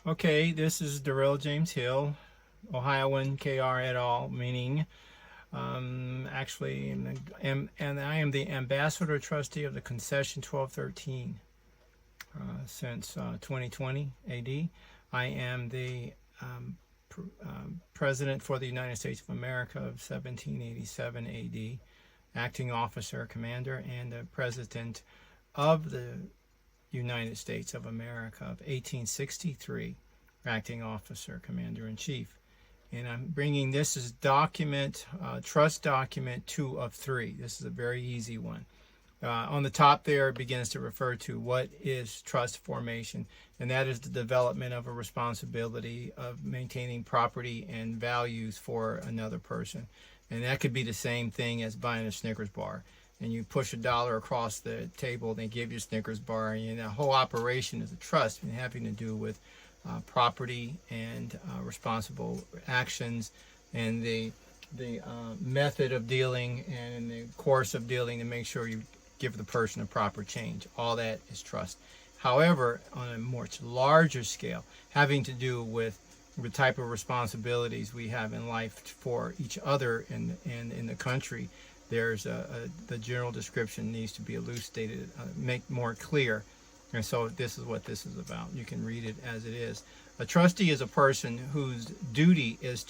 Okay, this is Darrell James Hill, Ohioan KR et al., meaning actually, and I am the ambassador trustee of the concession 1213 since 2020 AD. I am the president for the United States of America of 1787 AD, acting officer, commander, and the president of the United States of America of 1863, acting officer, commander-in-chief. And I'm bringing this as document, trust document 2 of 3. This is a very easy one. On the top there, it begins to refer to what is trust formation, and that is the development of a responsibility of maintaining property and values for another person. And that could be the same thing as buying a Snickers bar. And you push $1 across the table, they give you a Snickers bar, and the whole operation is a trust and having to do with property and responsible actions and the method of dealing and the course of dealing to make sure you give the person a proper change. All that is trust. However, on a much larger scale, having to do with the type of responsibilities we have in life for each other and in the country, there's the general description needs to be elucidated, make more clear. And so this is what this is about. You can read it as it is. A trustee is a person whose duty is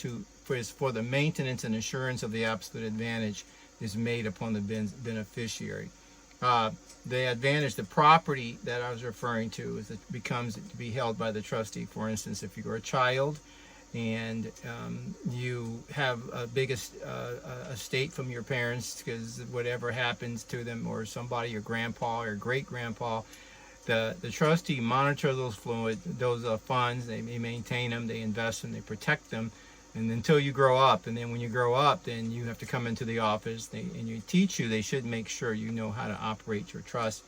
for the maintenance and assurance of the absolute advantage is made upon the beneficiary. The advantage, the property that I was referring to, is it becomes to be held by the trustee. For instance, if you're a child and you have a big estate from your parents because whatever happens to them, or somebody, your grandpa or great grandpa, the trustee monitor those funds. They maintain them, they invest them, they protect them, and until you grow up. And then when you grow up, then you have to come into the office and you teach you. They should make sure you know how to operate your trust.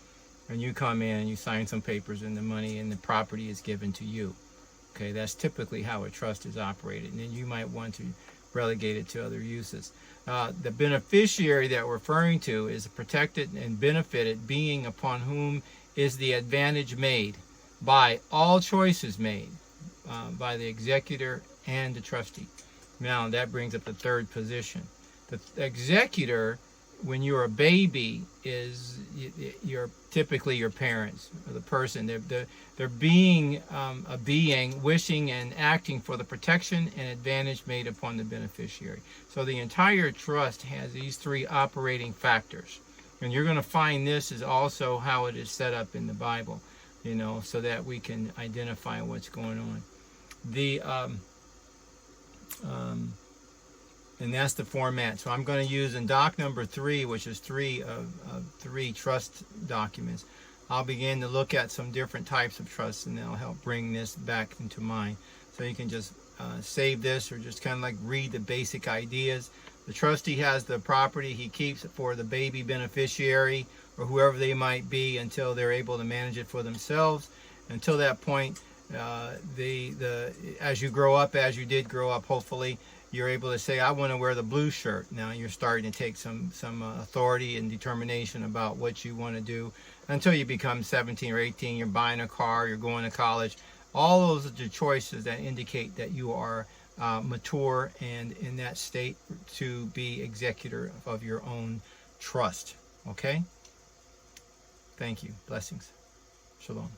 And you come in and you sign some papers, and the money and the property is given to you. Okay, that's typically how a trust is operated. And then you might want to relegate it to other uses. The beneficiary that we're referring to is a protected and benefited being upon whom is the advantage made by all choices made by the executor and the trustee. Now that brings up the third position. The executor, when you're a baby, is you're typically your parents or the person. They're being a being wishing and acting for the protection and advantage made upon the beneficiary. So the entire trust has these 3 operating factors. And you're going to find this is also how it is set up in the Bible, so that we can identify what's going on. And that's the format. So I'm going to use in doc number 3, which is 3 of 3 trust documents. I'll begin to look at some different types of trusts, and that'll help bring this back into mind. So you can just save this, or just kind of like read the basic ideas. The trustee has the property. He keeps it for the baby beneficiary or whoever they might be until they're able to manage it for themselves. Until that point, as you grow up, as you did grow up, hopefully, you're able to say, I want to wear the blue shirt. Now you're starting to take some authority and determination about what you want to do until you become 17 or 18. You're buying a car, you're going to college. All those are the choices that indicate that you are mature and in that state to be executor of your own trust. Okay? Thank you. Blessings. Shalom.